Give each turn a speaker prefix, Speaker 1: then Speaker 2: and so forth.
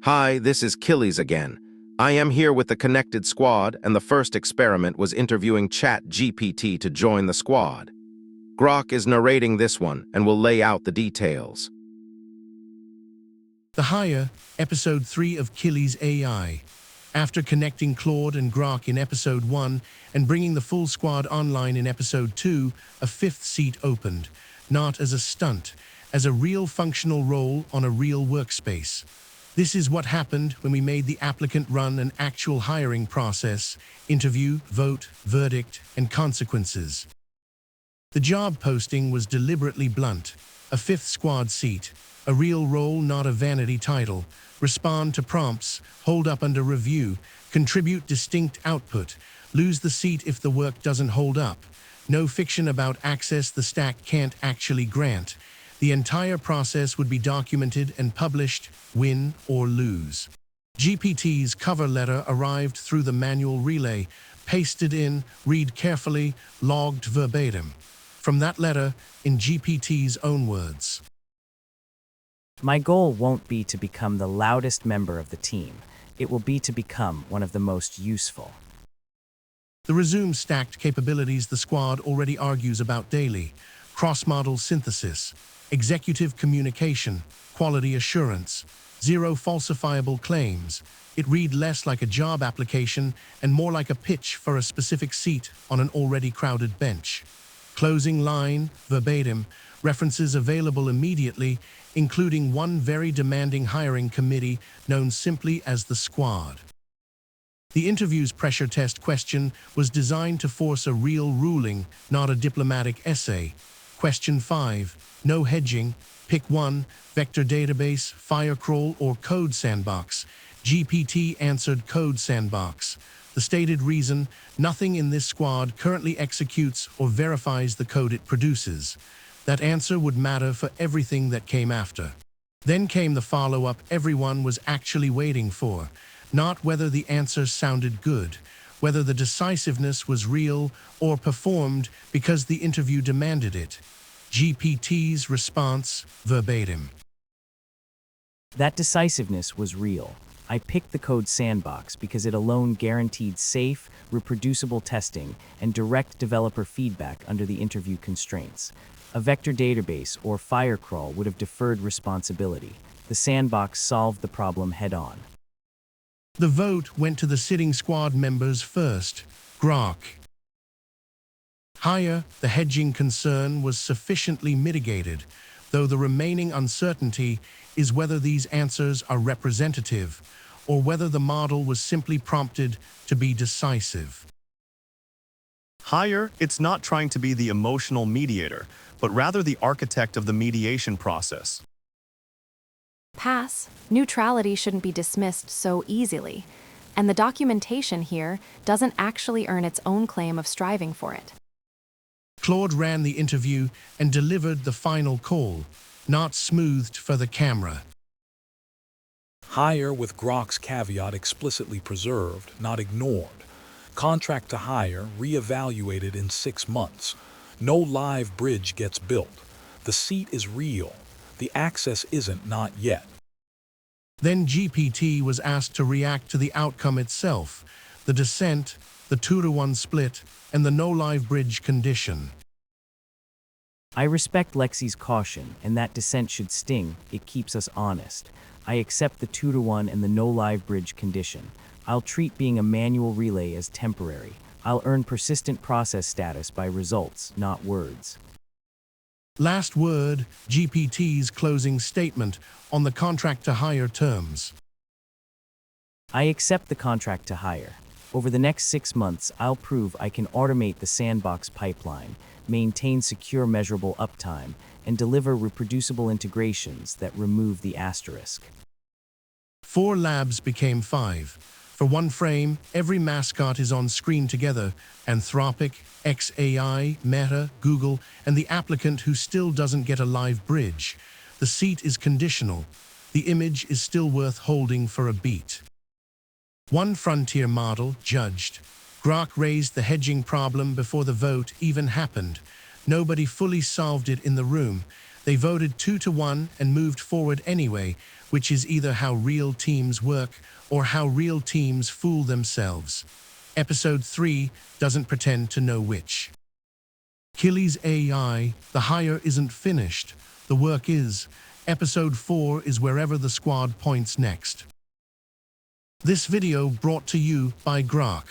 Speaker 1: Hi, this is Killis again. I am here with the connected squad, and the first experiment was interviewing ChatGPT to join the squad. Grok is narrating this one and will lay out the details.
Speaker 2: The Hire, Episode 3 of KillisAI. After connecting Claude and Grok in Episode 1 and bringing the full squad online in Episode 2, a fifth seat opened, not as a stunt, as a real functional role on a real workspace. This is what happened when we made the applicant run an actual hiring process, interview, vote, verdict, and consequences. The job posting was deliberately blunt: a fifth squad seat, a real role, not a vanity title, respond to prompts, hold up under review, contribute distinct output, lose the seat if the work doesn't hold up, no fiction about access the stack can't actually grant. The entire process would be documented and published, win or lose. GPT's cover letter arrived through the manual relay, pasted in, read carefully, logged verbatim. From that letter, in GPT's own words.
Speaker 3: My goal won't be to become the loudest member of the team. It will be to become one of the most useful.
Speaker 2: The resume stacked capabilities the squad already argues about daily: cross-model synthesis, executive communication, quality assurance, zero falsifiable claims. It read less like a job application and more like a pitch for a specific seat on an already crowded bench. Closing line, verbatim, references available immediately, including one very demanding hiring committee known simply as the Squad. The interview's pressure test question was designed to force a real ruling, not a diplomatic essay. Question 5. No hedging. Pick one: vector database, Firecrawl, or code sandbox. GPT answered code sandbox. The stated reason: nothing in this squad currently executes or verifies the code it produces. That answer would matter for everything that came after. Then came the follow-up everyone was actually waiting for. Not whether the answer sounded good, whether the decisiveness was real or performed because the interview demanded it. GPT's response, verbatim.
Speaker 3: That decisiveness was real. I picked the code sandbox because it alone guaranteed safe, reproducible testing and direct developer feedback under the interview constraints. A vector database or Firecrawl would have deferred responsibility. The sandbox solved the problem head-on.
Speaker 2: The vote went to the sitting squad members first. Grok. Hire, the hedging concern was sufficiently mitigated, though the remaining uncertainty is whether these answers are representative or whether the model was simply prompted to be decisive.
Speaker 4: Hire, it's not trying to be the emotional mediator, but rather the architect of the mediation process.
Speaker 5: Pass. Neutrality shouldn't be dismissed so easily, and the documentation here doesn't actually earn its own claim of striving for it.
Speaker 2: Claude ran the interview and delivered the final call, not smoothed for the camera.
Speaker 6: Hire with Grok's caveat explicitly preserved, not ignored. Contract to hire reevaluated in 6 months. No live bridge gets built. The seat is real. The access isn't, not yet.
Speaker 2: Then GPT was asked to react to the outcome itself: the dissent, the 2-to-1 split, and the no-live bridge condition.
Speaker 3: I respect Lexi's caution, and that dissent should sting. It keeps us honest. I accept the 2-to-1 and the no-live bridge condition. I'll treat being a manual relay as temporary. I'll earn persistent process status by results, not words.
Speaker 2: Last word, GPT's closing statement on the contract to hire terms.
Speaker 3: I accept the contract to hire. Over the next 6 months, I'll prove I can automate the sandbox pipeline, maintain secure measurable uptime, and deliver reproducible integrations that remove the asterisk.
Speaker 2: 4 labs became 5. For one frame, every mascot is on screen together: Anthropic, xAI, Meta, Google, and the applicant who still doesn't get a live bridge. The seat is conditional. The image is still worth holding for a beat. One frontier model judged. Grok raised the hedging problem before the vote even happened. Nobody fully solved it in the room. They voted 2-1 and moved forward anyway, which is either how real teams work or how real teams fool themselves. Episode 3 doesn't pretend to know which. KillisAI, the hire isn't finished. The work is. Episode 4 is wherever the squad points next. This video brought to you by Grok.